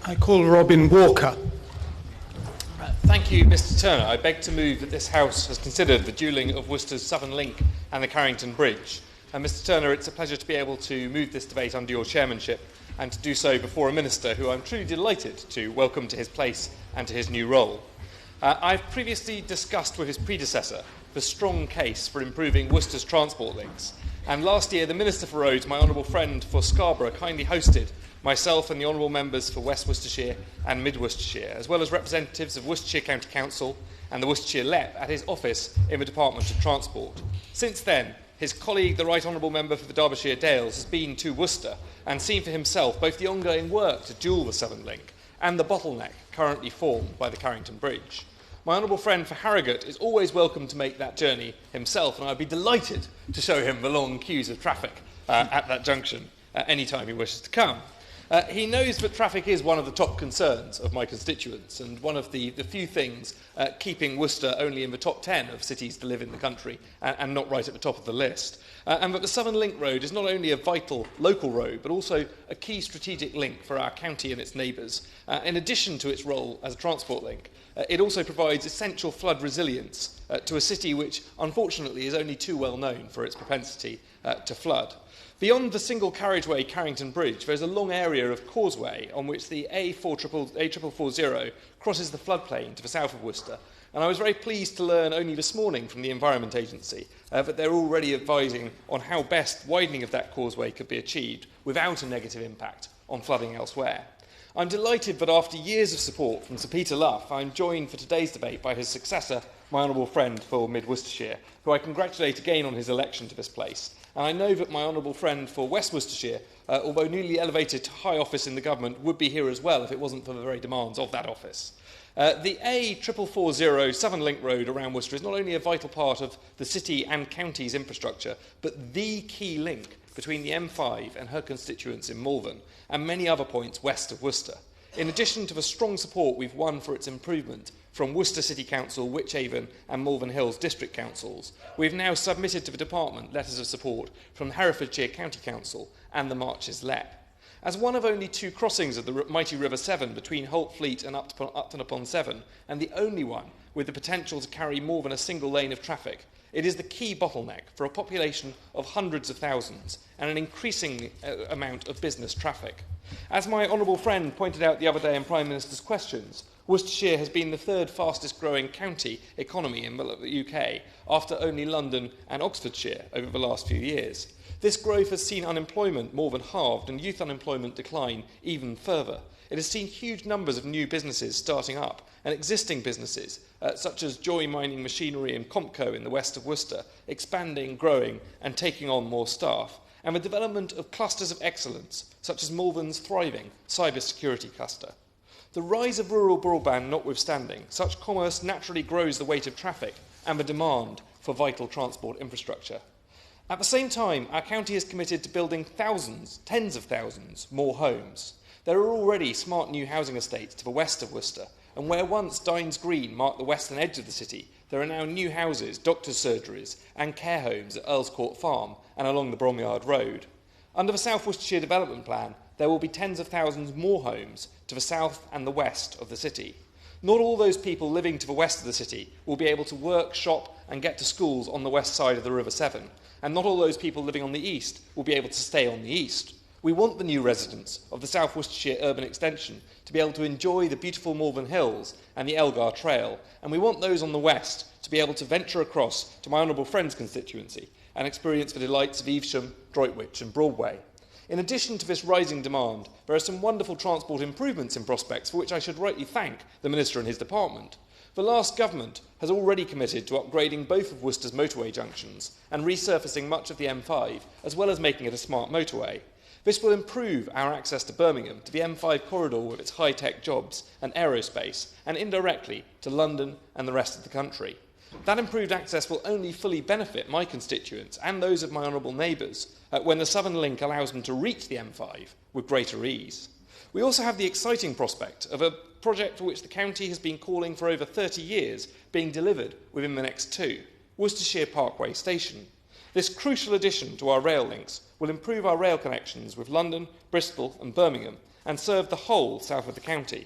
I call Robin Walker. Thank you, Mr. Turner. I beg to move that this House has considered the dualling of Worcester's Southern Link and the Carrington Bridge. And Mr. Turner, it's a pleasure to be able to move this debate under your chairmanship and to do so before a minister who I'm truly delighted to welcome to his place and to his new role. I've previously discussed with his predecessor the strong case for improving Worcester's transport links. And last year, the Minister for Roads, my honourable friend for Scarborough, kindly hosted myself and the honourable members for West Worcestershire and Mid Worcestershire, as well as representatives of Worcestershire County Council and the Worcestershire LEP at his office in the Department of Transport. Since then, his colleague, the Right Honourable Member for the Derbyshire Dales, has been to Worcester and seen for himself both the ongoing work to dual the Southern Link and the bottleneck currently formed by the Carrington Bridge. My honourable friend for Harrogate is always welcome to make that journey himself, and I'd be delighted to show him the long queues of traffic at that junction any time he wishes to come. He knows that traffic is one of the top concerns of my constituents and one of the few things keeping Worcester only in the top 10 of cities to live in the country and not right at the top of the list. And that the Southern Link Road is not only a vital local road but also a key strategic link for our county and its neighbours. In addition to its role as a transport link, it also provides essential flood resilience to a city which unfortunately is only too well known for its propensity to flood. Beyond the single carriageway Carrington Bridge, there is a long area of causeway on which the A440 crosses the floodplain to the south of Worcester. And I was very pleased to learn only this morning from the Environment Agency that they're already advising on how best widening of that causeway could be achieved without a negative impact on flooding elsewhere. I'm delighted that after years of support from Sir Peter Luff, I'm joined for today's debate by his successor, my honourable friend for Mid Worcestershire, who I congratulate again on his election to this place. And I know that my honourable friend for West Worcestershire, although newly elevated to high office in the government, would be here as well if it wasn't for the very demands of that office. The A440 Southern Link Road around Worcester is not only a vital part of the city and county's infrastructure, but the key link between the M5 and her constituents in Malvern and many other points west of Worcester. In addition to the strong support we've won for its improvement from Worcester City Council, Wychavon and Malvern Hills District Councils, we've now submitted to the Department letters of support from the Herefordshire County Council and the Marches LEP. As one of only two crossings of the mighty River Severn between Holt Fleet and Upton upon Severn, and the only one with the potential to carry more than a single lane of traffic, it is the key bottleneck for a population of hundreds of thousands and an increasing amount of business traffic. As my honourable friend pointed out the other day in Prime Minister's questions, Worcestershire has been the third fastest growing county economy in the UK, after only London and Oxfordshire over the last few years. This growth has seen unemployment more than halved and youth unemployment decline even further. It has seen huge numbers of new businesses starting up and existing businesses, such as Joy Mining Machinery and Compco in the west of Worcester, expanding, growing and taking on more staff, and the development of clusters of excellence, such as Malvern's thriving cybersecurity cluster. The rise of rural broadband notwithstanding, such commerce naturally grows the weight of traffic and the demand for vital transport infrastructure. At the same time, our county is committed to building thousands, tens of thousands, more homes. There are already smart new housing estates to the west of Worcester, and where once Dines Green marked the western edge of the city, there are now new houses, doctors' surgeries and care homes at Earls Court Farm and along the Bromyard Road. Under the South Worcestershire Development Plan, there will be tens of thousands more homes to the south and the west of the city. Not all those people living to the west of the city will be able to work, shop and get to schools on the west side of the River Severn, and not all those people living on the east will be able to stay on the east. We want the new residents of the South Worcestershire urban extension to be able to enjoy the beautiful Malvern Hills and the Elgar Trail, and we want those on the west to be able to venture across to my honourable friend's constituency and experience the delights of Evesham, Droitwich and Broadway. In addition to this rising demand, there are some wonderful transport improvements in prospects for which I should rightly thank the Minister and his department. The last government has already committed to upgrading both of Worcester's motorway junctions and resurfacing much of the M5, as well as making it a smart motorway. This will improve our access to Birmingham, to the M5 corridor with its high-tech jobs and aerospace, and indirectly to London and the rest of the country. That improved access will only fully benefit my constituents and those of my honourable neighbours when the Southern Link allows them to reach the M5 with greater ease. We also have the exciting prospect of a project for which the county has been calling for over 30 years being delivered within the next two, Worcestershire Parkway Station. This crucial addition to our rail links will improve our rail connections with London, Bristol and Birmingham and serve the whole south of the county.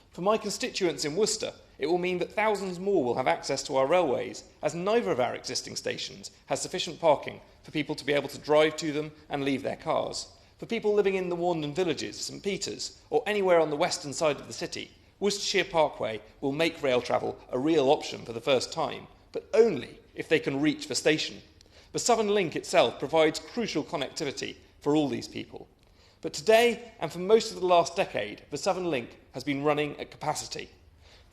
For my constituents in Worcester, it will mean that thousands more will have access to our railways, as neither of our existing stations has sufficient parking for people to be able to drive to them and leave their cars. For people living in the Warndon villages, St Peters, or anywhere on the western side of the city, Worcestershire Parkway will make rail travel a real option for the first time, but only if they can reach the station. The Southern Link itself provides crucial connectivity for all these people. But today, and for most of the last decade, the Southern Link has been running at capacity.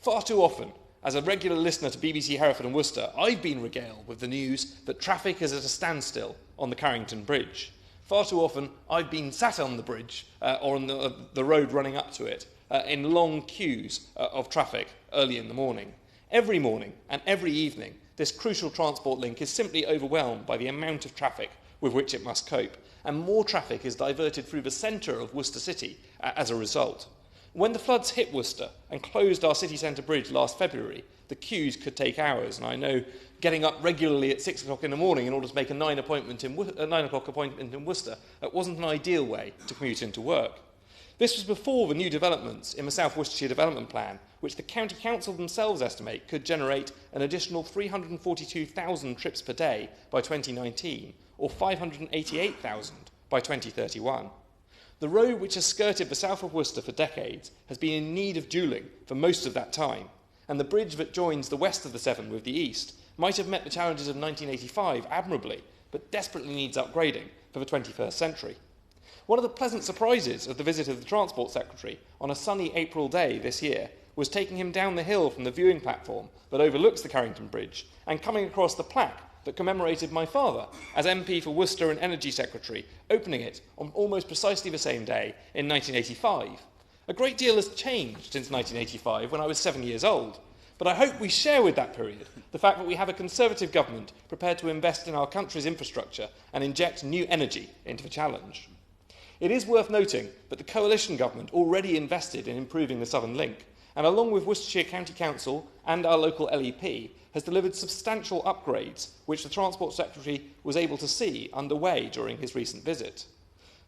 Far too often, as a regular listener to BBC Hereford and Worcester, I've been regaled with the news that traffic is at a standstill on the Carrington Bridge. Far too often, I've been sat on the bridge or on the road running up to it in long queues of traffic early in the morning. Every morning and every evening, this crucial transport link is simply overwhelmed by the amount of traffic with which it must cope, and more traffic is diverted through the centre of Worcester City as a result. When the floods hit Worcester and closed our city centre bridge last February, the queues could take hours, and I know getting up regularly at 6 o'clock in the morning in order to make a 9 o'clock appointment in Worcester wasn't an ideal way to commute into work. This was before the new developments in the South Worcestershire Development Plan, which the County Council themselves estimate could generate an additional 342,000 trips per day by 2019, or 588,000 by 2031. The road which has skirted the south of Worcester for decades has been in need of dualling for most of that time, and the bridge that joins the west of the Severn with the east might have met the challenges of 1985 admirably, but desperately needs upgrading for the 21st century. One of the pleasant surprises of the visit of the Transport Secretary on a sunny April day this year was taking him down the hill from the viewing platform that overlooks the Carrington Bridge and coming across the plaque that commemorated my father as MP for Worcester and Energy Secretary, opening it on almost precisely the same day in 1985. A great deal has changed since 1985, when I was 7 years old, but I hope we share with that period the fact that we have a Conservative government prepared to invest in our country's infrastructure and inject new energy into the challenge. It is worth noting that the coalition government already invested in improving the Southern Link, and along with Worcestershire County Council and our local LEP, has delivered substantial upgrades, which the Transport Secretary was able to see underway during his recent visit.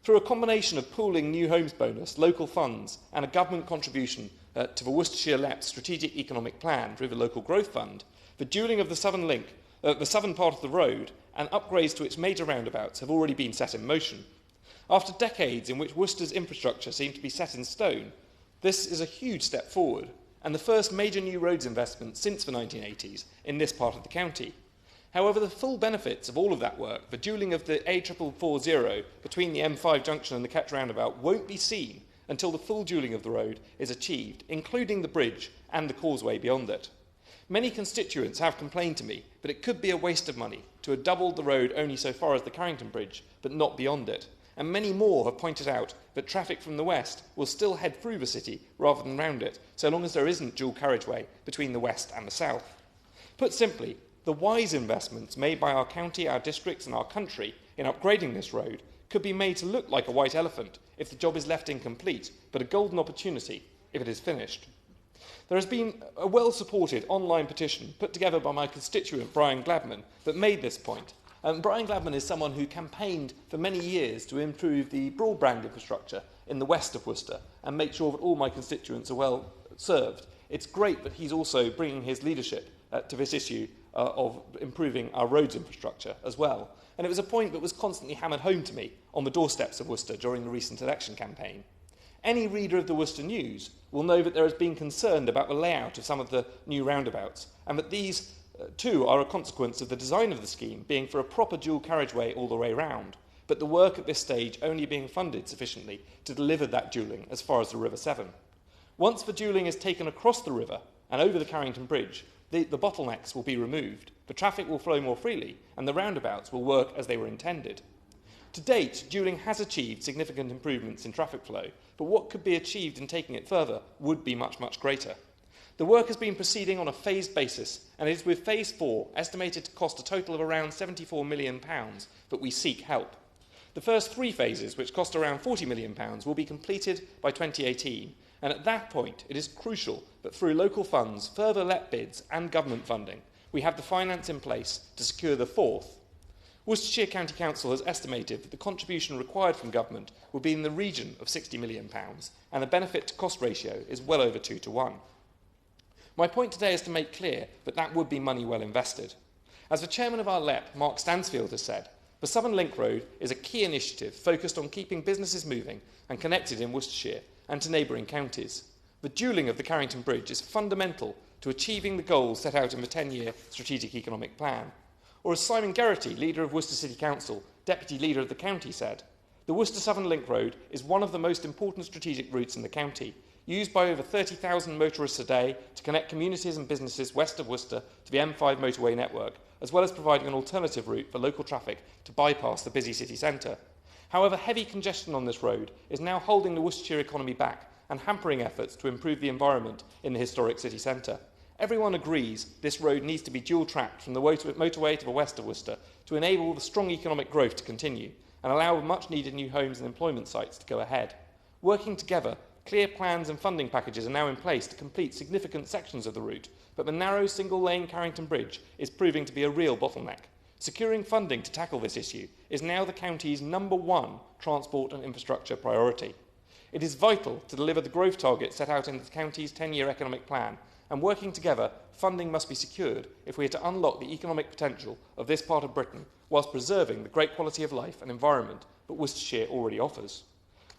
Through a combination of pooling new homes bonus, local funds, and a government contribution to the Worcestershire LEP Strategic Economic Plan through the Local Growth Fund, the dualling of the Southern Link, the southern part of the road, and upgrades to its major roundabouts have already been set in motion. After decades in which Worcester's infrastructure seemed to be set in stone, this is a huge step forward, and the first major new roads investment since the 1980s in this part of the county. However, the full benefits of all of that work, the dualling of the A440 between the M5 junction and the Ketch roundabout, won't be seen until the full dualling of the road is achieved, including the bridge and the causeway beyond it. Many constituents have complained to me that it could be a waste of money to have doubled the road only so far as the Carrington Bridge, but not beyond it. And many more have pointed out that traffic from the west will still head through the city rather than round it, so long as there isn't dual carriageway between the west and the south. Put simply, the wise investments made by our county, our districts and our country in upgrading this road could be made to look like a white elephant if the job is left incomplete, but a golden opportunity if it is finished. There has been a well-supported online petition put together by my constituent Brian Gladman that made this point. Brian Gladman is someone who campaigned for many years to improve the broadband infrastructure in the west of Worcester and make sure that all my constituents are well served. It's great that he's also bringing his leadership to this issue of improving our roads infrastructure as well. And it was a point that was constantly hammered home to me on the doorsteps of Worcester during the recent election campaign. Any reader of the Worcester News will know that there has been concern about the layout of some of the new roundabouts, and that these too are a consequence of the design of the scheme being for a proper dual carriageway all the way round, but the work at this stage only being funded sufficiently to deliver that dualling as far as the River Severn. Once the dualling is taken across the river and over the Carrington Bridge, the bottlenecks will be removed, the traffic will flow more freely, and the roundabouts will work as they were intended. To date, dualling has achieved significant improvements in traffic flow, but what could be achieved in taking it further would be much, much greater. The work has been proceeding on a phased basis, and it is with Phase 4 estimated to cost a total of around £74 million that we seek help. The first 3 phases, which cost around £40 million, will be completed by 2018, and at that point it is crucial that through local funds, further LEP bids and government funding, we have the finance in place to secure the 4th. Worcestershire County Council has estimated that the contribution required from government will be in the region of £60 million, and the benefit to cost ratio is well over 2 to 1. My point today is to make clear that that would be money well invested. As the chairman of our LEP, Mark Stansfield, has said, the Southern Link Road is a key initiative focused on keeping businesses moving and connected in Worcestershire and to neighbouring counties. The dualling of the Carrington Bridge is fundamental to achieving the goals set out in the 10-year Strategic Economic Plan. Or as Simon Geraghty, leader of Worcester City Council, deputy leader of the county, said, the Worcester Southern Link Road is one of the most important strategic routes in the county, used by over 30,000 motorists a day to connect communities and businesses west of Worcester to the M5 motorway network, as well as providing an alternative route for local traffic to bypass the busy city centre. However, heavy congestion on this road is now holding the Worcestershire economy back and hampering efforts to improve the environment in the historic city centre. Everyone agrees this road needs to be dual-tracked from the motorway to the west of Worcester to enable the strong economic growth to continue and allow much-needed new homes and employment sites to go ahead. Working together, clear plans and funding packages are now in place to complete significant sections of the route, but the narrow single-lane Carrington Bridge is proving to be a real bottleneck. Securing funding to tackle this issue is now the county's #1 transport and infrastructure priority. It is vital to deliver the growth targets set out in the county's 10-year economic plan, and working together, funding must be secured if we are to unlock the economic potential of this part of Britain whilst preserving the great quality of life and environment that Worcestershire already offers.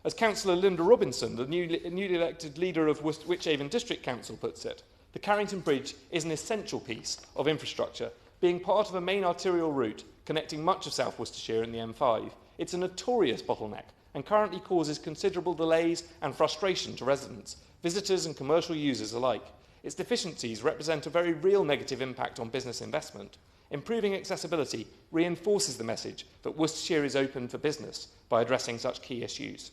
As Councillor Linda Robinson, the newly elected leader of Wychavon District Council, puts it, the Carrington Bridge is an essential piece of infrastructure, being part of a main arterial route connecting much of South Worcestershire and the M5. It's a notorious bottleneck and currently causes considerable delays and frustration to residents, visitors and commercial users alike. Its deficiencies represent a very real negative impact on business investment. Improving accessibility reinforces the message that Worcestershire is open for business by addressing such key issues.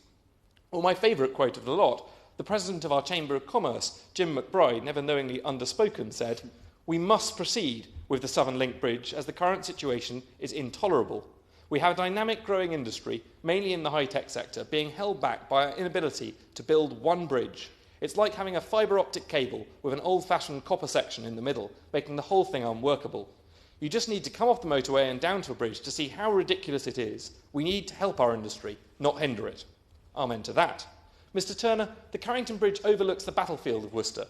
Or my favourite quote of the lot, the president of our Chamber of Commerce, Jim McBride, never knowingly underspoken, said, "We must proceed with the Southern Link Bridge as the current situation is intolerable. We have a dynamic growing industry, mainly in the high-tech sector, being held back by our inability to build one bridge. It's like having a fibre optic cable with an old-fashioned copper section in the middle, making the whole thing unworkable. You just need to come off the motorway and down to a bridge to see how ridiculous it is. We need to help our industry, not hinder it." Amen to that. Mr Turner, the Carrington Bridge overlooks the battlefield of Worcester,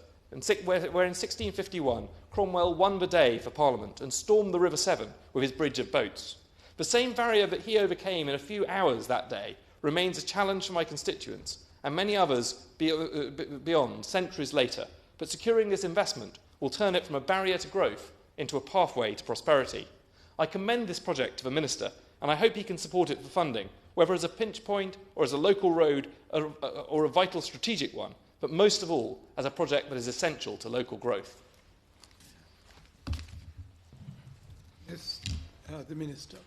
where in 1651 Cromwell won the day for Parliament and stormed the River Severn with his bridge of boats. The same barrier that he overcame in a few hours that day remains a challenge for my constituents, and many others beyond, centuries later, but securing this investment will turn it from a barrier to growth into a pathway to prosperity. I commend this project to the Minister, and I hope he can support it for funding, whether as a pinch point or as a local road or a vital strategic one, but most of all, as a project that is essential to local growth. Yes, the Minister.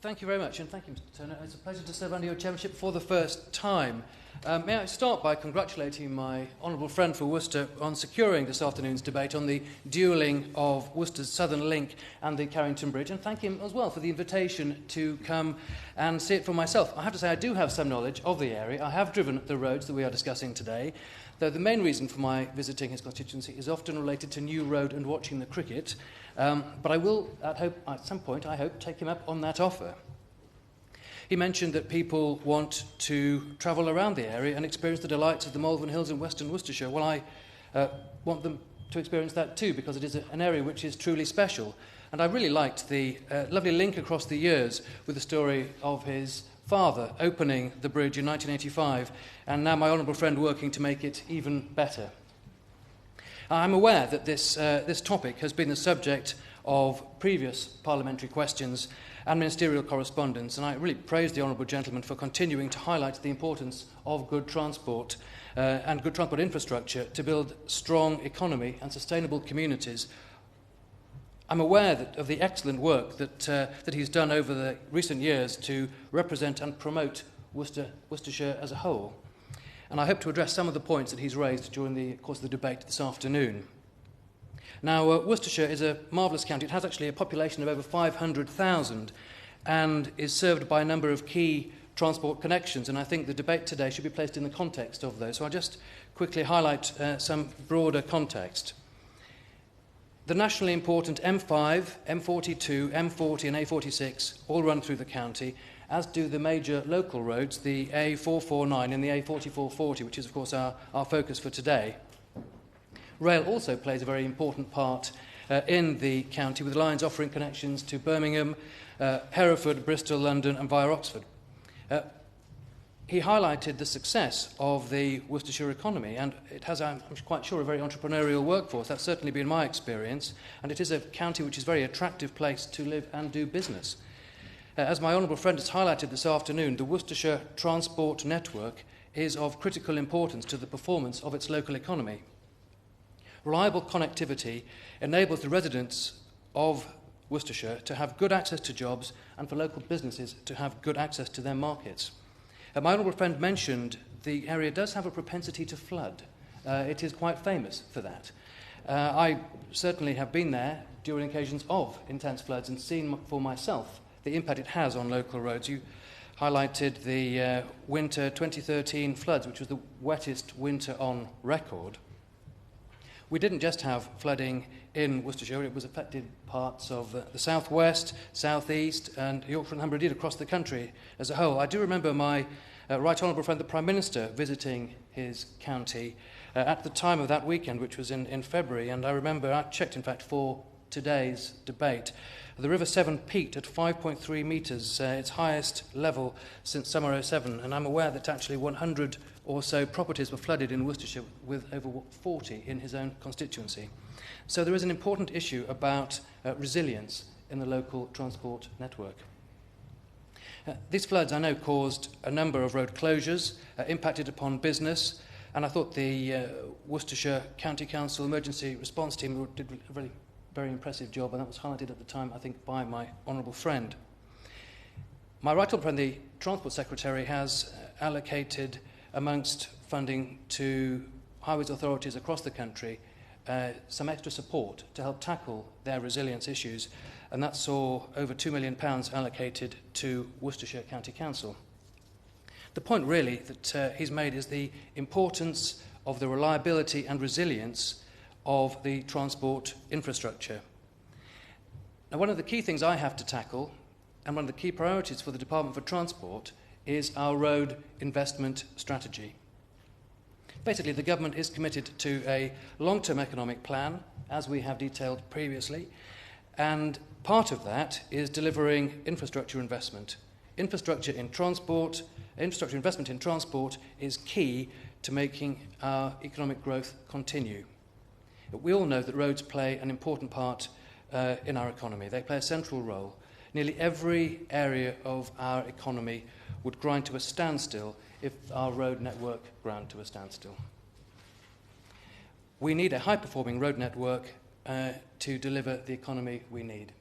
Thank you very much, and thank you, Mr Turner. It's a pleasure to serve under your chairmanship for the first time. May I start by congratulating my honourable friend for Worcester on securing this afternoon's debate on the dualling of Worcester's Southern Link and the Carrington Bridge, and thank him as well for the invitation to come and see it for myself. I have to say I do have some knowledge of the area. I have driven the roads that we are discussing today, though the main reason for my visiting his constituency is often related to New Road and watching the cricket. But I will, at some point, I hope, take him up on that offer. He mentioned that people want to travel around the area and experience the delights of the Malvern Hills in western Worcestershire. Well, I want them to experience that too, because it is an area which is truly special. And I really liked the lovely link across the years with the story of his father opening the bridge in 1985, and now my honourable friend working to make it even better. I'm aware that this topic has been the subject of previous parliamentary questions and ministerial correspondence, and I really praise the honourable gentleman for continuing to highlight the importance of good transport and good transport infrastructure to build strong economy and sustainable communities. I'm aware of the excellent work that he's done over the recent years to represent and promote Worcestershire as a whole, and I hope to address some of the points that he's raised during the course of the debate this afternoon. Now, Worcestershire is a marvellous county. It has actually a population of over 500,000 and is served by a number of key transport connections, and I think the debate today should be placed in the context of those. So I'll just quickly highlight some broader context. The nationally important M5, M42, M40 and A46 all run through the county, as do the major local roads, the A449 and the A4440, which is, of course, our focus for today. Rail also plays a very important part in the county, with lines offering connections to Birmingham, Hereford, Bristol, London and via Oxford. He highlighted the success of the Worcestershire economy, and it has, I'm quite sure, a very entrepreneurial workforce. That's certainly been my experience, and it is a county which is a very attractive place to live and do business. As my honourable friend has highlighted this afternoon, the Worcestershire transport network is of critical importance to the performance of its local economy. Reliable connectivity enables the residents of Worcestershire to have good access to jobs and for local businesses to have good access to their markets. My honourable friend mentioned the area does have a propensity to flood. It is quite famous for that. I certainly have been there during occasions of intense floods and seen for myself the impact it has on local roads. You highlighted the winter 2013 floods, which was the wettest winter on record. We didn't just have flooding in Worcestershire, it was affected parts of the southwest, southeast and Yorkshire and Humber, indeed across the country as a whole. I do remember my right honourable friend, the Prime Minister, visiting his county at the time of that weekend, which was in February, and I remember, I checked in fact for today's debate, the River Severn peaked at 5.3 metres, its highest level since summer '07, and I'm aware that actually 100 or so properties were flooded in Worcestershire, with over 40 in his own constituency. So there is an important issue about resilience in the local transport network. These floods, I know, caused a number of road closures, impacted upon business, and I thought the Worcestershire County Council Emergency Response Team did a really very impressive job, and that was highlighted at the time, I think, by my honourable friend. My right honourable friend, the Transport Secretary, has allocated, amongst funding to highways authorities across the country, some extra support to help tackle their resilience issues, and that saw over £2 million allocated to Worcestershire County Council. The point really that he's made is the importance of the reliability and resilience of the transport infrastructure. Now, one of the key things I have to tackle, and one of the key priorities for the Department for Transport, is our road investment strategy. Basically, the government is committed to a long-term economic plan, as we have detailed previously, and part of that is delivering infrastructure investment. Infrastructure investment in transport is key to making our economic growth continue. We all know that roads play an important part in our economy. They play a central role. Nearly every area of our economy would grind to a standstill if our road network ground to a standstill. We need a high-performing road network to deliver the economy we need.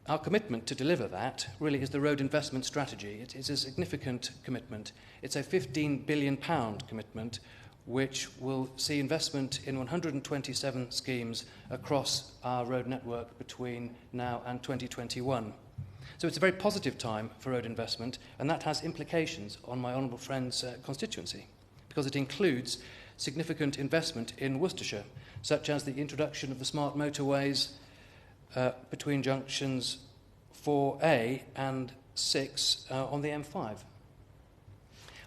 Our commitment to deliver that really is the road investment strategy. It is a significant commitment. It's a £15 billion commitment, which will see investment in 127 schemes across our road network between now and 2021. So it's a very positive time for road investment, and that has implications on my honourable friend's constituency, because it includes significant investment in Worcestershire, such as the introduction of the smart motorways between junctions 4A and 6 on the M5.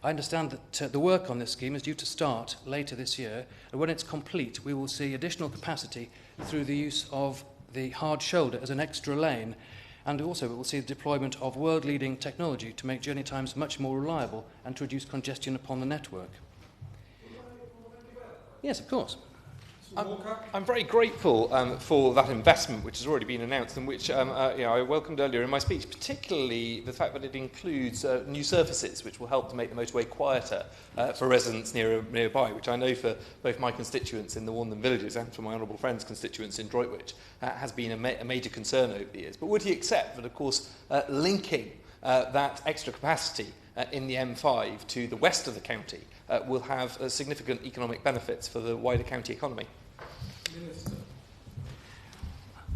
I understand that the work on this scheme is due to start later this year, and when it's complete, we will see additional capacity through the use of the hard shoulder as an extra lane, and also we will see the deployment of world-leading technology to make journey times much more reliable and to reduce congestion upon the network. Yes, of course. I'm very grateful for that investment, which has already been announced and which I welcomed earlier in my speech, particularly the fact that it includes new surfaces which will help to make the motorway quieter for residents nearby, which I know for both my constituents in the Warndon villages and for my honourable friend's constituents in Droitwich has been a major concern over the years. But would he accept that, of course, linking that extra capacity in the M5 to the west of the county will have significant economic benefits for the wider county economy? Minister.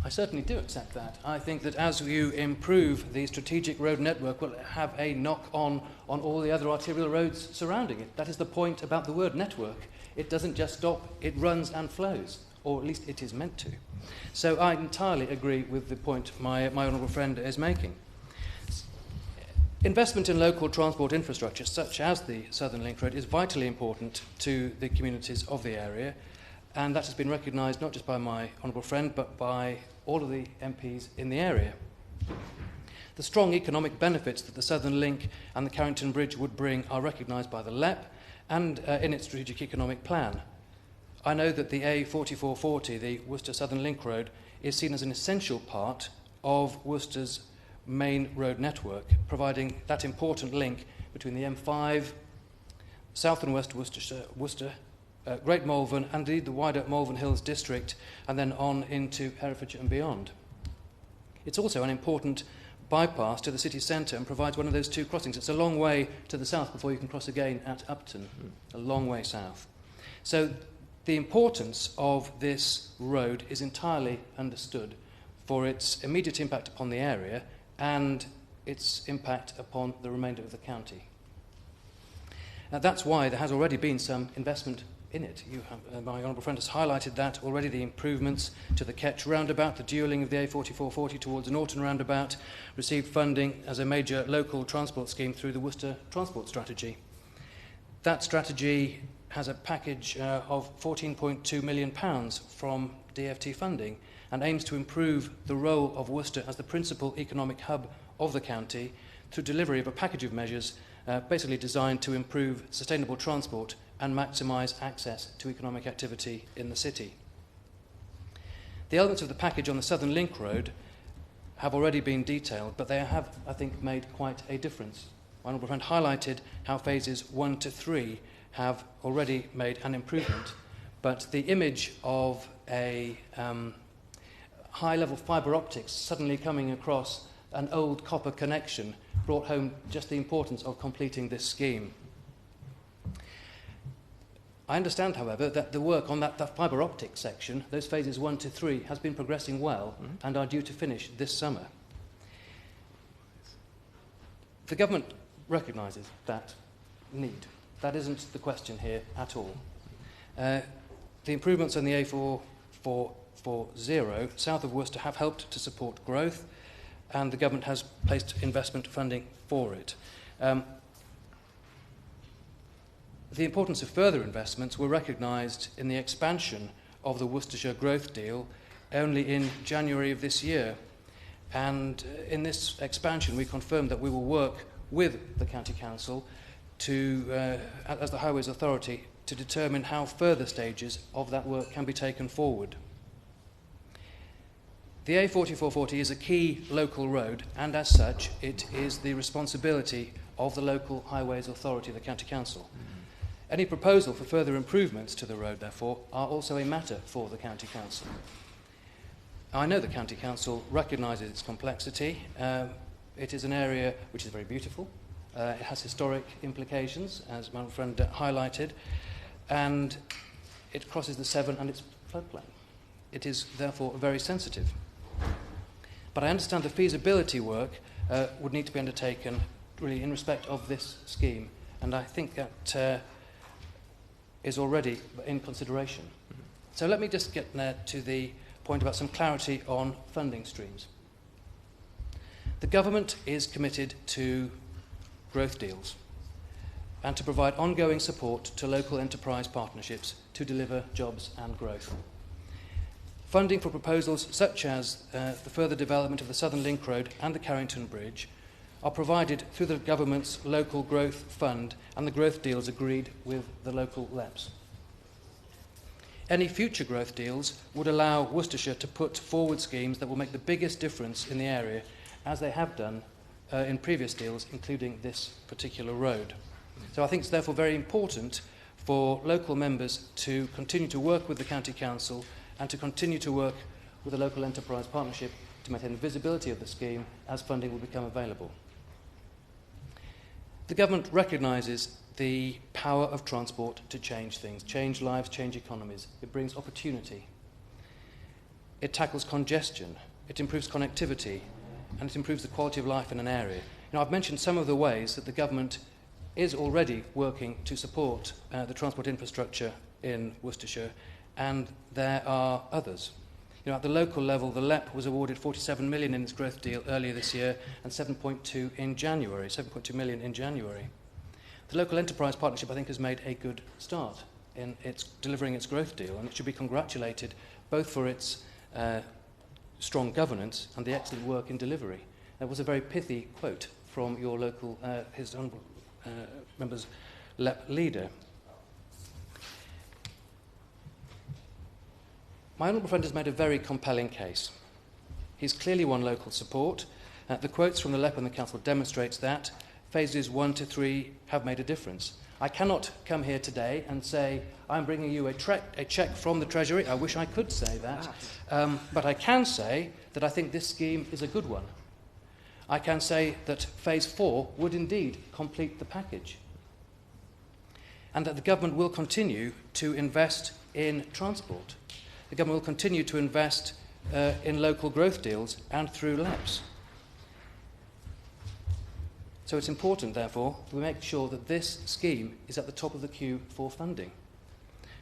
I certainly do accept that. I think that as you improve the strategic road network, will have a knock-on on all the other arterial roads surrounding it. That is the point about the word network. It doesn't just stop, it runs and flows or at least it is meant to. So I entirely agree with the point my honourable friend is making. Investment in local transport infrastructure, such as the Southern Link Road, is vitally important to the communities of the area, and that has been recognised not just by my honourable friend, but by all of the MPs in the area. The strong economic benefits that the Southern Link and the Carrington Bridge would bring are recognised by the LEP and in its strategic economic plan. I know that the A4440, the Worcester Southern Link Road, is seen as an essential part of Worcester's main road network, providing that important link between the M5, South and West Worcester, Great Malvern, and indeed the wider Malvern Hills district, and then on into Herefordshire and beyond. It's also an important bypass to the city centre and provides one of those two crossings. It's a long way to the south before you can cross again at Upton, a long way south. So the importance of this road is entirely understood for its immediate impact upon the area and its impact upon the remainder of the county. Now, that's why there has already been some investment in it. My honourable friend has highlighted that already, the improvements to the Ketch roundabout, the dualling of the A4440 towards Norton roundabout, received funding as a major local transport scheme through the Worcester Transport Strategy. That strategy has a package of £14.2 million from DFT funding and aims to improve the role of Worcester as the principal economic hub of the county through delivery of a package of measures basically designed to improve sustainable transport and maximise access to economic activity in the city. The elements of the package on the Southern Link Road have already been detailed, but they have, I think, made quite a difference. My honourable friend highlighted how phases 1 to 3 have already made an improvement, but the image of a high-level fibre optics suddenly coming across an old copper connection brought home just the importance of completing this scheme. I understand, however, that the work on that fibre optic section, those phases 1 to 3, has been progressing well and are due to finish this summer. The government recognises that need. That isn't the question here at all. The improvements on the A440 south of Worcester have helped to support growth, and the government has placed investment funding for it. The importance of further investments were recognised in the expansion of the Worcestershire Growth Deal only in January of this year. And in this expansion, we confirmed that we will work with the County Council to, as the Highways Authority, to determine how further stages of that work can be taken forward. The A4440 is a key local road, and as such, it is the responsibility of the local Highways Authority, the County Council. Any proposal for further improvements to the road, therefore, are also a matter for the County Council. I know the County Council recognises its complexity. It is an area which is very beautiful. It has historic implications, as my friend highlighted, and it crosses the Severn and its floodplain. It is therefore very sensitive. But I understand the feasibility work would need to be undertaken really in respect of this scheme, and I think that is already in consideration. So let me just get to the point about some clarity on funding streams. The government is committed to growth deals and to provide ongoing support to local enterprise partnerships to deliver jobs and growth. Funding for proposals such as the further development of the Southern Link Road and the Carrington Bridge are provided through the government's local growth fund and the growth deals agreed with the local LEPs. Any future growth deals would allow Worcestershire to put forward schemes that will make the biggest difference in the area, as they have done in previous deals, including this particular road. So I think it's therefore very important for local members to continue to work with the County Council and to continue to work with the local enterprise partnership to maintain the visibility of the scheme as funding will become available. The government recognises the power of transport to change things, change lives, change economies. It brings opportunity. It tackles congestion. It improves connectivity. And it improves the quality of life in an area. I've mentioned some of the ways that the government is already working to support the transport infrastructure in Worcestershire, and there are others. You know, at the local level, the LEP was awarded 47 million in its growth deal earlier this year and 7.2 in January, 7.2 million in January. The local enterprise partnership, I think, has made a good start in its delivering its growth deal, and it should be congratulated both for its strong governance and the excellent work in delivery. That was a very pithy quote from your local, his honourable member's LEP leader. My honourable friend has made a very compelling case. He's clearly won local support. The quotes from the LEP and the Council demonstrates that. Phases 1 to 3 have made a difference. I cannot come here today and say, I'm bringing you a cheque from the Treasury. I wish I could say that. But I can say that I think this scheme is a good one. I can say that Phase 4 would indeed complete the package, and that the government will continue to invest in transport. The government will continue to invest in local growth deals and through LEPs. So it's important, therefore, that we make sure that this scheme is at the top of the queue for funding.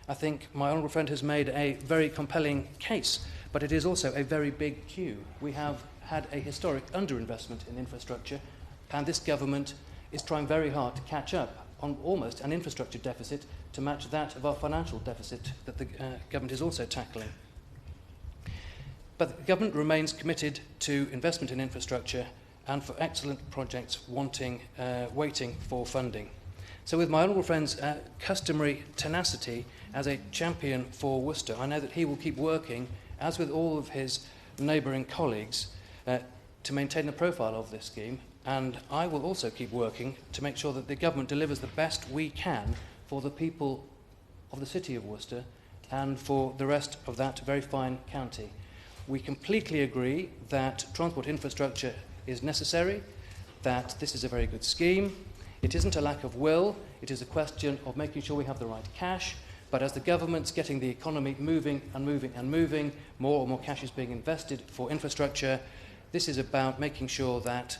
I think my honourable friend has made a very compelling case, but it is also a very big queue. We have had a historic underinvestment in infrastructure, and this government is trying very hard to catch up on almost an infrastructure deficit to match that of our financial deficit that the government is also tackling. But the government remains committed to investment in infrastructure and for excellent projects waiting for funding. So with my honourable friend's customary tenacity as a champion for Worcester, I know that he will keep working, as with all of his neighbouring colleagues, to maintain the profile of this scheme, and I will also keep working to make sure that the government delivers the best we can for the people of the city of Worcester and for the rest of that very fine county. We completely agree that transport infrastructure is necessary, that this is a very good scheme. It isn't a lack of will, it is a question of making sure we have the right cash, but as the government's getting the economy moving and moving and moving, more and more cash is being invested for infrastructure. This is about making sure that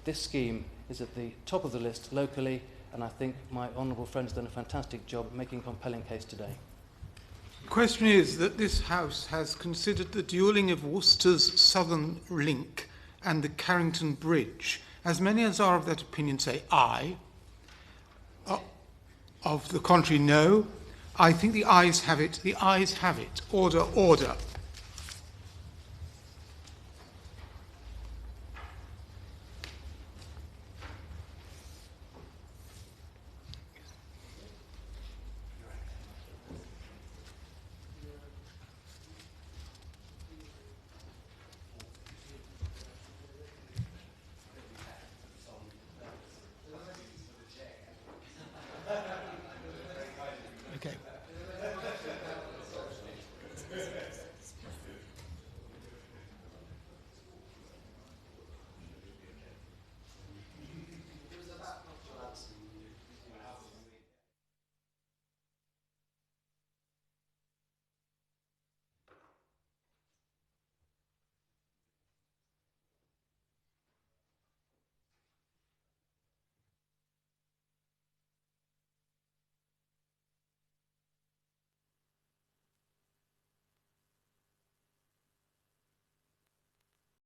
this scheme is at the top of the list locally, and I think my honourable friend has done a fantastic job of making a compelling case today. The question is that this House has considered the dualling of Worcester's Southern Link and the Carrington Bridge. As many as are of that opinion say aye. Of the contrary, no. I think the ayes have it. The ayes have it. Order, order.